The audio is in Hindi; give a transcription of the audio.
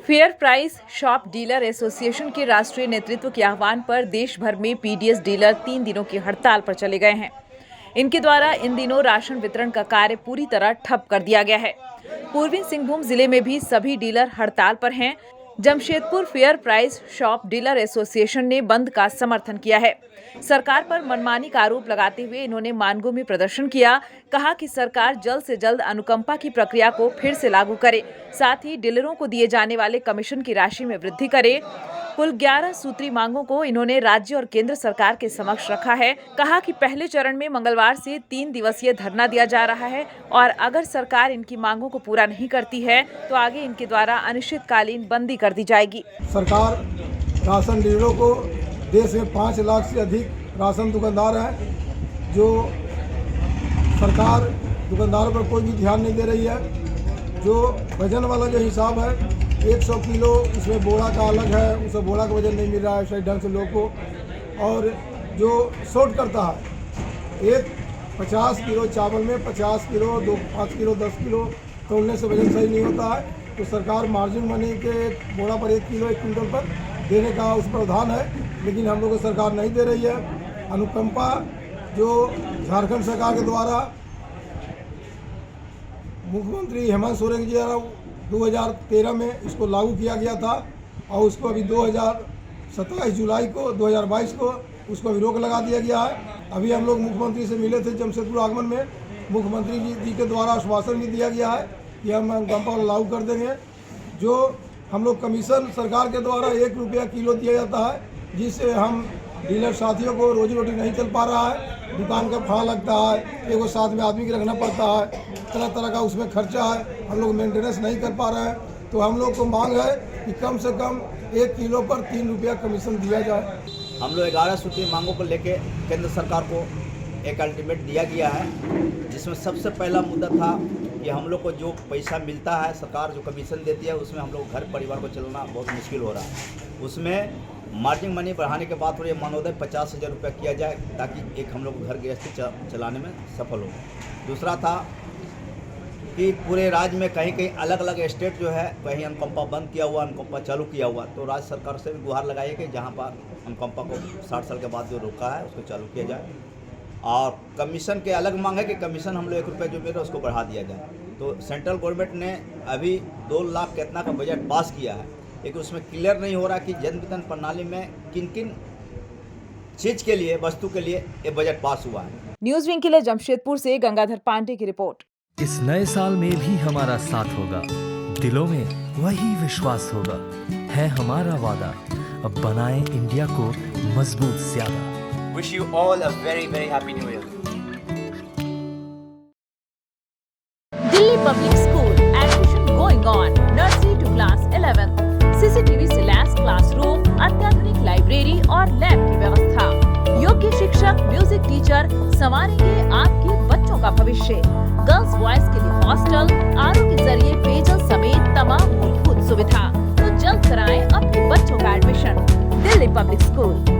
Fair price shop dealer association के राष्ट्रीय नेतृत्व के आह्वान पर देश भर में पीडीएस डीलर 3 दिनों की हड़ताल पर चले गए हैं। इनके द्वारा इन दिनों राशन वितरण का कार्य पूरी तरह ठप कर दिया गया है। पूर्वी सिंहभूम जिले में भी सभी डीलर हड़ताल पर हैं। Jamshedpur fair price shop dealer association ने बंद का समर्थन किया है। सरकार पर मनमानी का आरोप लगाते हुए इन्होंने मानगो में प्रदर्शन किया। कहा कि सरकार जल्द से जल्द अनुकंपा की प्रक्रिया को फिर से लागू करे, साथ ही डीलरों को दिए जाने वाले कमीशन की राशि में वृद्धि करे। कुल 11 सूत्री मांगों को इन्होंने राज्य और केंद्र सरकार के समक्ष रखा है। कहा कि पहले चरण में मंगलवार से 3 दिवसीय धरना दिया जा रहा है और अगर सरकार इनकी मांगों को पूरा नहीं करती है तो आगे इनके द्वारा अनिश्चितकालीन बंदी कर दी जाएगी। सरकार राशन डीलरों को, देश में 5 लाख से अधिक राशन दुकानदार हैं, जो सरकार दुकानदारों पर कोई भी ध्यान नहीं दे रही है। जो वजन वाला जो हिसाब है 100 किलो, उसमें बोरा का अलग है, उसे बोरा का वजन नहीं मिल रहा है सही ढंग से लोग को। और जो शॉर्ट करता है, एक 50 किलो चावल में 50 किलो 5 किलो 10 किलो तोलने से वजन सही नहीं होता है, तो सरकार मार्जिन मनी के बोरा पर 1 किलो 1 क्विंटल पर देने का उस प्रावधान है, लेकिन हम लोग को सरकार नहीं दे रही है। अनुकंपा जो झारखंड सरकार के द्वारा मुख्यमंत्री हेमंत सोरेन जी द्वारा 2013 में इसको लागू किया गया था और उसको अभी 27 जुलाई को 2022 को उसको अभी रोक लगा दिया गया है। अभी हम लोग मुख्यमंत्री से मिले थे जमशेदपुर आगमन में, मुख्यमंत्री जी के द्वारा आश्वासन भी दिया गया है कि हम अनुकंपा लागू कर देंगे। जो हम लोग कमीशन सरकार के द्वारा 1 रुपया किलो दिया जाता है, जिससे हम डीलर साथियों को रोजी रोटी नहीं चल पा रहा है। दुकान का भाड़ा लगता है, एगो साथ में आदमी के रखना पड़ता है, तरह तरह का उसमें खर्चा है, हम लोग मेंटेनेंस नहीं कर पा रहे हैं। तो हम लोग को मांग है कि कम से कम 1 किलो पर 3 रुपया कमीशन दिया जाए। हम लोग 11 सूत्री मांगों को लेके केंद्र सरकार को एक अल्टीमेट दिया गया है, जिसमें सबसे पहला मुद्दा था कि हम लोग को जो पैसा मिलता है, सरकार जो कमीशन देती है, उसमें हम लोग घर परिवार को चलाना बहुत मुश्किल हो रहा है। उसमें मार्जिन मनी बढ़ाने के बाद ये मानोदय 50,000 रुपया किया जाए, ताकि एक हम लोग घर गृहस्थी चलाने में सफल हो। दूसरा था कि पूरे राज्य में कहीं कहीं अलग अलग स्टेट जो है कहीं अनुकंपा बंद किया हुआ, अनुकंपा चालू किया हुआ, तो राज्य सरकार से भी गुहार लगाई कि जहाँ पर अनुकंपा को 60 साल के बाद जो रोका है उसको चालू किया जाए। और कमीशन के अलग मांग है कि कमीशन हम लोग 1 रुपया जो मिल रहा है उसको बढ़ा दिया जाए। तो सेंट्रल गवर्नमेंट ने अभी 2 लाख कितना का बजट पास किया है, लेकिन उसमें क्लियर नहीं हो रहा कि जन वितरण प्रणाली में किन किन चीज के लिए, वस्तु के लिए ये बजट पास हुआ है। न्यूज विंग के लिए जमशेदपुर से गंगाधर पांडे की रिपोर्ट। इस नए साल में भी हमारा साथ होगा, दिलों में वही विश्वास होगा, है हमारा वादा, अब बनाएं इंडिया को मजबूत ज्यादा। Wish you all a very very happy new year. Delhi Public School admission going on, nursery to class 11, CCTV से लैस क्लासरूम, अत्याधुनिक लाइब्रेरी और लैब की व्यवस्था, योग्य शिक्षक, म्यूजिक टीचर संवारेंगे आपके बच्चों का भविष्य। गर्ल्स बॉयज के लिए हॉस्टल, आरओ के जरिए पेयजल समेत तमाम मूलभूत सुविधा। तो जल्द कराएं अपने बच्चों का एडमिशन। Delhi Public school.